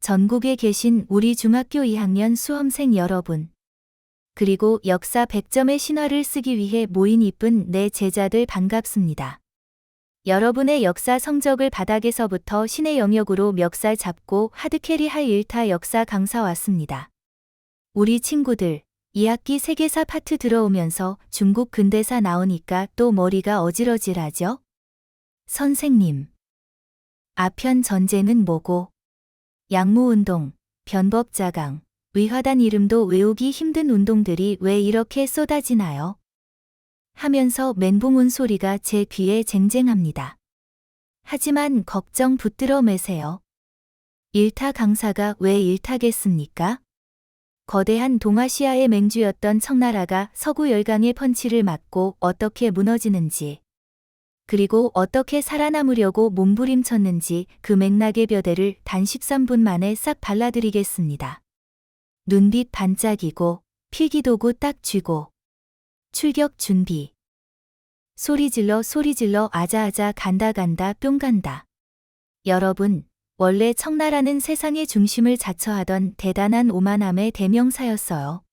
전국에 계신 우리 중학교 2학년 수험생 여러분, 그리고 역사 100점의 신화를 쓰기 위해 모인 이쁜 내 제자들 반갑습니다. 여러분의 역사 성적을 바닥에서부터 신의 영역으로 멱살 잡고 하드캐리 할 1타 역사 강사 왔습니다. 우리 친구들, 2학기 세계사 파트 들어오면서 중국 근대사 나오니까 또 머리가 어질어질하죠? 선생님, 아편 전쟁은 뭐고? 양모운동, 변법자강, 위화단 이름도 외우기 힘든 운동들이 왜 이렇게 쏟아지나요? 하면서 멘붕 온 소리가 제 귀에 쟁쟁합니다. 하지만 걱정 붙들어 매세요. 1타 강사가 왜 1타겠습니까? 거대한 동아시아의 맹주였던 청나라가 서구 열강의 펀치를 맞고 어떻게 무너지는지, 그리고 어떻게 살아남으려고 몸부림쳤는지 그 맥락의 벼대를 단 13분 만에 싹 발라드리겠습니다. 눈빛 반짝이고 필기도구 딱 쥐고 출격 준비. 소리 질러 아자아자 간다 뿅 간다. 여러분, 원래 청나라는 세상의 중심을 자처하던 대단한 오만함의 대명사였어요.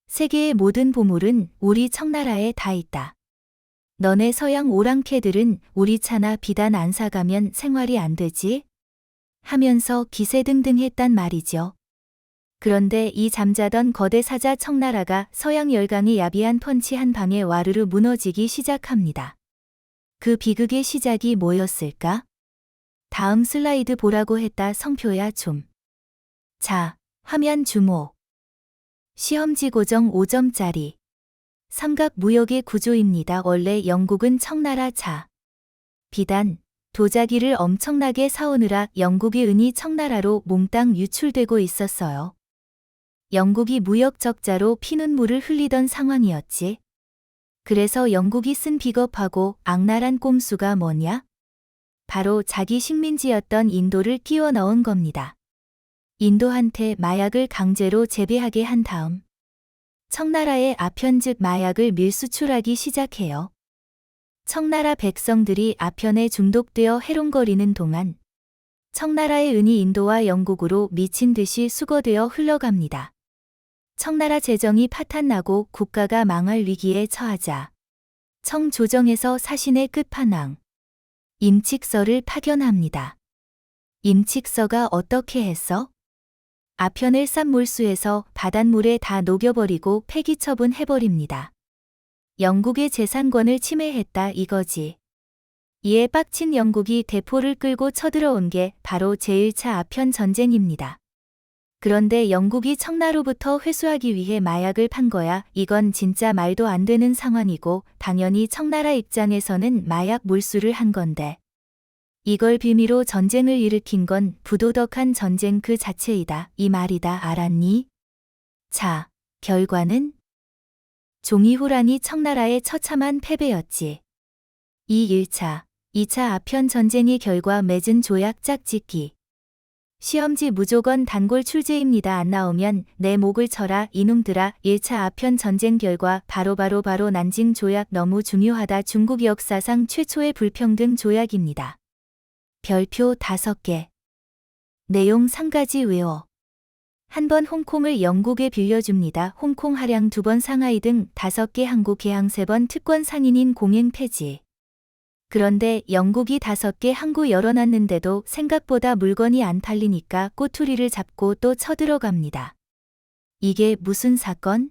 세계의 모든 보물은 우리 청나라에 다 있다. 너네 서양 오랑캐들은 우리 차나 비단 안 사가면 생활이 안 되지? 하면서 기세등등했단 말이죠. 그런데 이 잠자던 거대 사자 청나라가 서양 열강의 야비한 펀치 한 방에 와르르 무너지기 시작합니다. 그 비극의 시작이 뭐였을까? 다음 슬라이드 보라고 했다 성표야 좀. 자, 화면 주목. 시험지 고정 5점짜리. 삼각 무역의 구조입니다. 원래 영국은 청나라 자, 비단, 도자기를 엄청나게 사오느라 영국의 은이 청나라로 몽땅 유출되고 있었어요. 영국이 무역 적자로 피눈물을 흘리던 상황이었지. 그래서 영국이 쓴 비겁하고 악랄한 꼼수가 뭐냐? 바로 자기 식민지였던 인도를 끼워 넣은 겁니다. 인도한테 마약을 강제로 재배하게 한 다음 청나라의 아편 즉 마약을 밀수출하기 시작해요. 청나라 백성들이 아편에 중독되어 해롱거리는 동안 청나라의 은이 인도와 영국으로 미친 듯이 수거되어 흘러갑니다. 청나라 재정이 파탄나고 국가가 망할 위기에 처하자 청조정에서 사신의 끝판왕 임칙서를 파견합니다. 임칙서가 어떻게 했어? 아편을 싼 몰수해서 바닷물에 다 녹여버리고 폐기 처분해버립니다. 영국의 재산권을 침해했다 이거지. 이에 빡친 영국이 대포를 끌고 쳐들어온 게 바로 제1차 아편 전쟁입니다. 그런데 영국이 청나로부터 회수하기 위해 마약을 판 거야. 이건 진짜 말도 안 되는 상황이고 당연히 청나라 입장에서는 마약 몰수를 한 건데 이걸 빌미로 전쟁을 일으킨 건 부도덕한 전쟁 그 자체이다. 이 말이다. 알았니? 자, 결과는? 종이호란이 청나라의 처참한 패배였지. 이 1차, 2차 아편 전쟁의 결과 맺은 조약 짝짓기. 시험지 무조건 단골 출제입니다. 안 나오면 내 목을 쳐라 이놈들아. 1차 아편 전쟁 결과 바로 난징 조약 너무 중요하다. 중국 역사상 최초의 불평등 조약입니다. 별표 5개. 내용 3가지 외워. 한 번 홍콩을 영국에 빌려줍니다. 홍콩 할양 2번 상하이 등 5개 한국 개항 3번 특권 상인인 공행 폐지. 그런데 영국이 5개 항구 열어놨는데도 생각보다 물건이 안 팔리니까 꼬투리를 잡고 또 쳐들어갑니다. 이게 무슨 사건?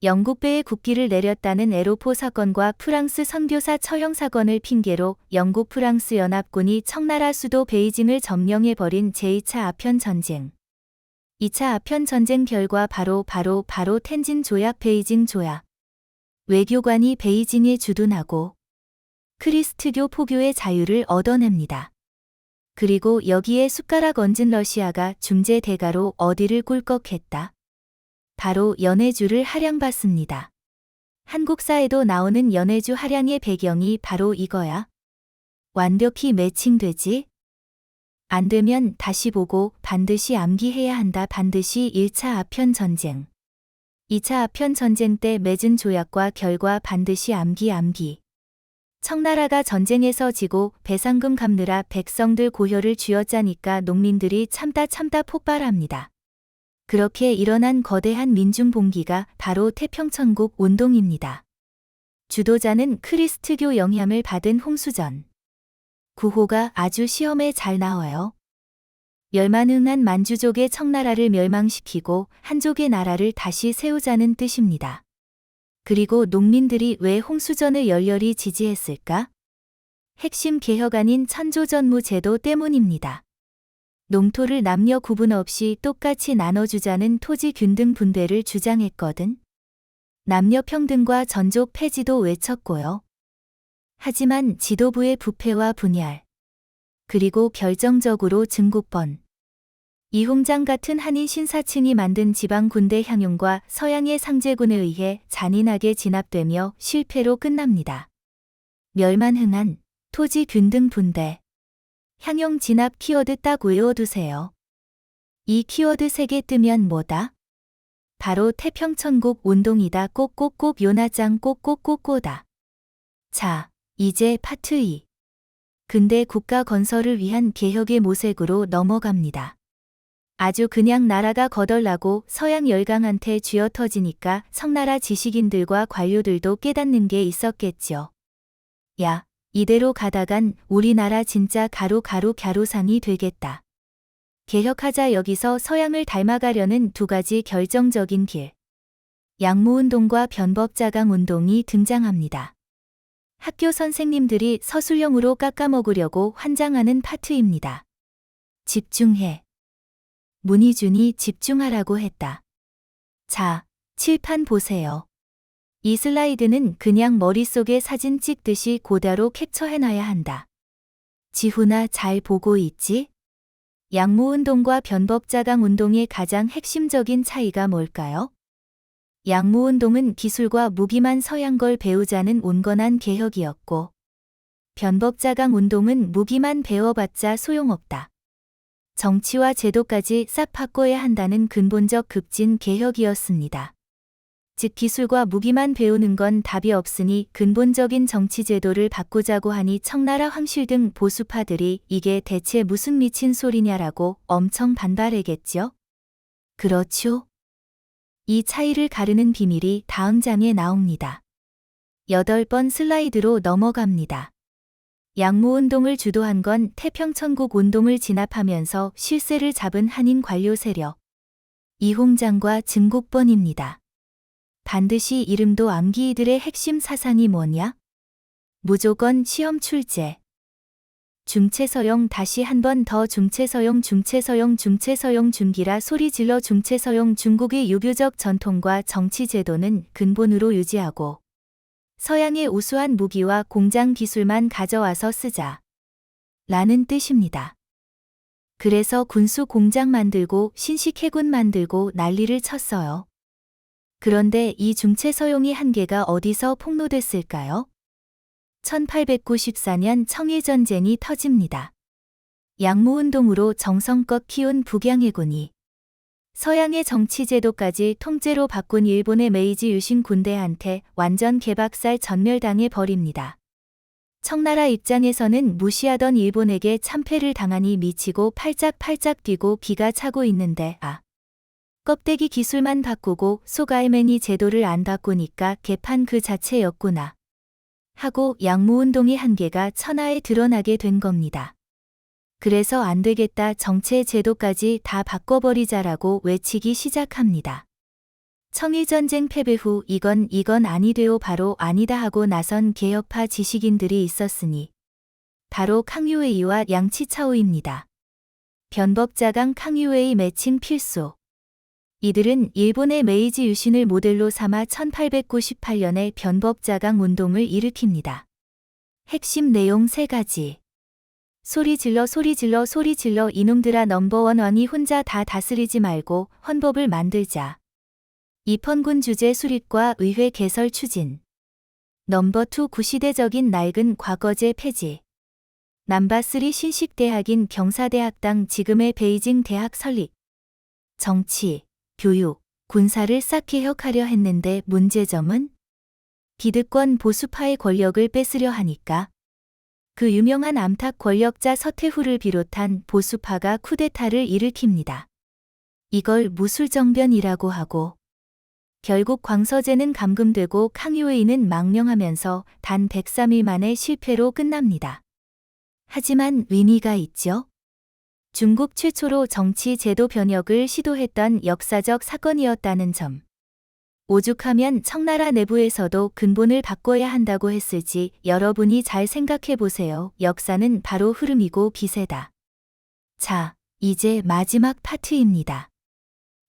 영국배에 국기를 내렸다는 에로포 사건과 프랑스 선교사 처형 사건을 핑계로 영국 프랑스 연합군이 청나라 수도 베이징을 점령해버린 제2차 아편 전쟁. 2차 아편 전쟁 결과 바로 텐진 조약 베이징 조약. 외교관이 베이징에 주둔하고 크리스트교 포교의 자유를 얻어냅니다. 그리고 여기에 숟가락 얹은 러시아가 중재 대가로 어디를 꿀꺽했다. 바로 연해주를 할양받습니다. 한국사에도 나오는 연해주 할양의 배경이 바로 이거야. 완벽히 매칭되지? 안 되면 다시 보고 반드시 암기해야 한다. 반드시 1차 아편 전쟁. 2차 아편 전쟁 때 맺은 조약과 결과 반드시 암기. 청나라가 전쟁에서 지고 배상금 갚느라 백성들 고혈을 쥐어짜니까 농민들이 참다 폭발합니다. 그렇게 일어난 거대한 민중봉기가 바로 태평천국 운동입니다. 주도자는 크리스트교 영향을 받은 홍수전. 구호가 아주 시험에 잘 나와요. 멸만응한 만주족의 청나라를 멸망시키고 한족의 나라를 다시 세우자는 뜻입니다. 그리고 농민들이 왜 홍수전을 열렬히 지지했을까? 핵심 개혁 아닌 천조전무 제도 때문입니다. 농토를 남녀 구분 없이 똑같이 나눠주자는 토지 균등 분배를 주장했거든. 남녀 평등과 전족 폐지도 외쳤고요. 하지만 지도부의 부패와 분열, 그리고 결정적으로 증국번, 이홍장 같은 한인 신사층이 만든 지방군대 향용과 서양의 상제군에 의해 잔인하게 진압되며 실패로 끝납니다. 멸만응한 토지 균등 분배, 향용 진압 키워드 딱 외워두세요. 이 키워드 3개 뜨면 뭐다? 바로 태평천국 운동이다. 꼭꼭꼭 요나짱 꼭꼭꼭꼬다. 자, 이제 파트 2. 근대 국가 건설을 위한 개혁의 모색으로 넘어갑니다. 아주 그냥 나라가 거덜나고 서양 열강한테 쥐어터지니까 청나라 지식인들과 관료들도 깨닫는 게 있었겠죠. 야, 이대로 가다간 우리나라 진짜 갸루상이 되겠다. 개혁하자. 여기서 서양을 닮아가려는 2가지 결정적인 길. 양모운동과 변법자강운동이 등장합니다. 학교 선생님들이 서술형으로 깎아먹으려고 환장하는 파트입니다. 집중해. 문희준이 집중하라고 했다. 자, 칠판 보세요. 이 슬라이드는 그냥 머릿속에 사진 찍듯이 그대로 캡처해놔야 한다. 지훈아, 잘 보고 있지? 양모운동과 변법자강운동의 가장 핵심적인 차이가 뭘까요? 양모운동은 기술과 무기만 서양걸 배우자는 온건한 개혁이었고, 변법자강운동은 무기만 배워봤자 소용없다. 정치와 제도까지 싹 바꿔야 한다는 근본적 급진 개혁이었습니다. 즉 기술과 무기만 배우는 건 답이 없으니 근본적인 정치 제도를 바꾸자고 하니 청나라 황실 등 보수파들이 이게 대체 무슨 미친 소리냐라고 엄청 반발했겠죠? 그렇죠? 이 차이를 가르는 비밀이 다음 장에 나옵니다. 8번 슬라이드로 넘어갑니다. 양모운동을 주도한 건 태평천국 운동을 진압하면서 실세를 잡은 한인 관료 세력, 이홍장과 증국번입니다. 반드시 이름도 암기. 이들의 핵심 사상이 뭐냐? 무조건 시험 출제. 중체서용. 다시 한 번 더 중체서용 중기라 소리 질러. 중체서용. 중국의 유교적 전통과 정치 제도는 근본으로 유지하고 서양의 우수한 무기와 공장 기술만 가져와서 쓰자. 라는 뜻입니다. 그래서 군수 공장 만들고 신식 해군 만들고 난리를 쳤어요. 그런데 이 중체서용이 한계가 어디서 폭로됐을까요? 1894년 청일전쟁이 터집니다. 양모운동으로 정성껏 키운 북양해군이 서양의 정치제도까지 통째로 바꾼 일본의 메이지 유신 군대한테 완전 개박살 전멸당해 버립니다. 청나라 입장에서는 무시하던 일본에게 참패를 당하니 미치고 팔짝 뛰고 기가 차고 있는데 껍데기 기술만 바꾸고 속알맹이 제도를 안 바꾸니까 개판 그 자체였구나 하고 양모운동의 한계가 천하에 드러나게 된 겁니다. 그래서 안 되겠다. 정체 제도까지 다 바꿔버리자라고 외치기 시작합니다. 청일전쟁 패배 후 이건 아니되오 바로 아니다 하고 나선 개혁파 지식인들이 있었으니 바로 캉유웨이와 양치차오입니다. 변법자강 캉유웨이 매칭 필수. 이들은 일본의 메이지 유신을 모델로 삼아 1898년에 변법자강 운동을 일으킵니다. 핵심 내용 3가지. 소리 질러 이놈들아. 넘버원 왕이 혼자 다 다스리지 말고 헌법을 만들자. 입헌군 주제 수립과 의회 개설 추진. 넘버 2 구시대적인 낡은 과거제 폐지. 넘버 3 신식대학인 경사대학당 지금의 베이징 대학 설립. 정치, 교육, 군사를 싹 개혁하려 했는데 문제점은 기득권 보수파의 권력을 뺏으려 하니까. 그 유명한 암탉 권력자 서태후를 비롯한 보수파가 쿠데타를 일으킵니다. 이걸 무술정변이라고 하고 결국 광서제는 감금되고 캉유웨이는 망명하면서 단 103일 만에 실패로 끝납니다. 하지만 의미가 있죠. 중국 최초로 정치 제도 변혁을 시도했던 역사적 사건이었다는 점. 오죽하면 청나라 내부에서도 근본을 바꿔야 한다고 했을지 여러분이 잘 생각해 보세요. 역사는 바로 흐름이고 기세다. 자, 이제 마지막 파트입니다.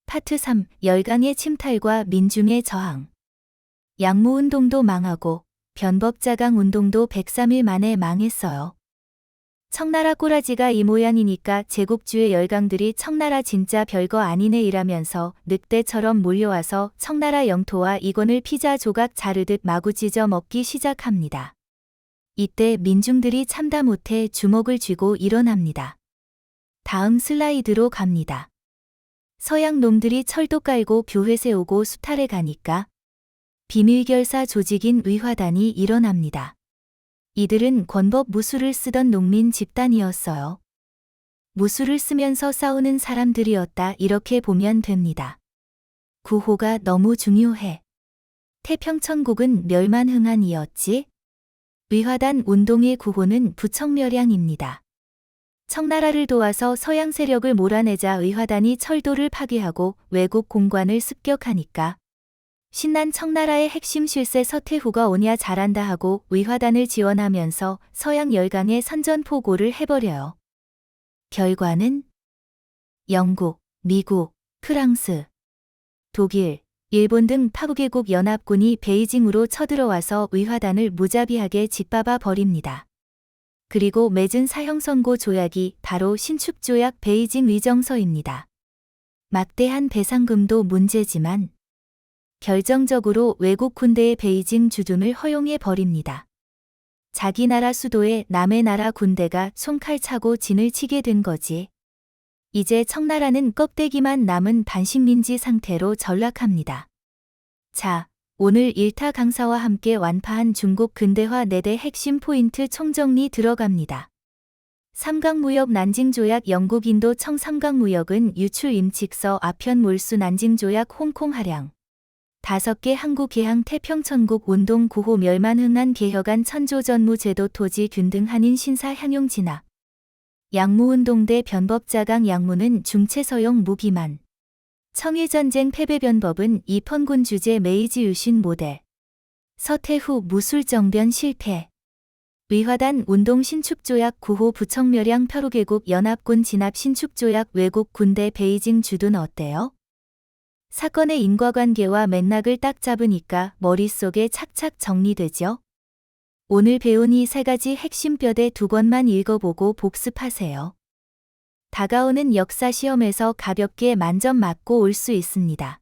파트 3. 열강의 침탈과 민중의 저항. 양모운동도 망하고 변법자강 운동도 103일 만에 망했어요. 청나라 꼬라지가 이 모양이니까 제국주의 열강들이 청나라 진짜 별거 아니네 이라면서 늑대처럼 몰려와서 청나라 영토와 이권을 피자 조각 자르듯 마구 찢어 먹기 시작합니다. 이때 민중들이 참다 못해 주먹을 쥐고 일어납니다. 다음 슬라이드로 갑니다. 서양 놈들이 철도 깔고 교회 세우고 수탈해 가니까 비밀결사 조직인 의화단이 일어납니다. 이들은 권법 무술을 쓰던 농민 집단이었어요. 무술을 쓰면서 싸우는 사람들이었다 이렇게 보면 됩니다. 구호가 너무 중요해. 태평천국은 멸만흥한이었지? 의화단 운동의 구호는 부청멸양입니다. 청나라를 도와서 서양 세력을 몰아내자 의화단이 철도를 파괴하고 외국 공관을 습격하니까 신난 청나라의 핵심 실세 서태후가 오냐 잘한다 하고 의화단을 지원하면서 서양 열강에 선전포고를 해버려요. 결과는 영국, 미국, 프랑스, 독일, 일본 등 파국개국 연합군이 베이징으로 쳐들어와서 의화단을 무자비하게 짓밟아 버립니다. 그리고 맺은 사형선고 조약이 바로 신축조약 베이징 의정서입니다. 막대한 배상금도 문제지만 결정적으로 외국 군대의 베이징 주둔을 허용해 버립니다. 자기 나라 수도에 남의 나라 군대가 총칼 차고 진을 치게 된 거지. 이제 청나라는 껍데기만 남은 반식민지 상태로 전락합니다. 자, 오늘 1타 강사와 함께 완파한 중국 근대화 4대 핵심 포인트 총정리 들어갑니다. 삼각무역 난징조약 영국 인도 청 삼각무역은 유출 임칙서 아편 몰수 난징조약 홍콩 할양 5개 한국 개항 태평천국 운동 구호 멸만흥한 개혁안 천조전무 제도 토지 균등 한인 신사 향용 진학 양무운동대 변법자강 양무는 중체서용 무기만 청일전쟁 패배변법은 이펀군 주제 메이지 유신 모델 서태후 무술정변 실패 의화단 운동 신축조약 구호 부청멸양 표류개국 연합군 진압 신축조약 외국 군대 베이징 주둔 어때요? 사건의 인과관계와 맥락을 딱 잡으니까 머릿속에 착착 정리되죠? 오늘 배운 이 3가지 핵심 뼈대 2권만 읽어보고 복습하세요. 다가오는 역사 시험에서 가볍게 만점 맞고 올 수 있습니다.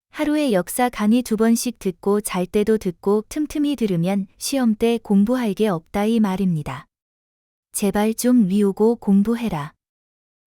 하루에 역사 강의 2번씩 듣고 잘 때도 듣고 틈틈이 들으면 시험 때 공부할 게 없다 이 말입니다. 제발 좀 미루고 공부해라.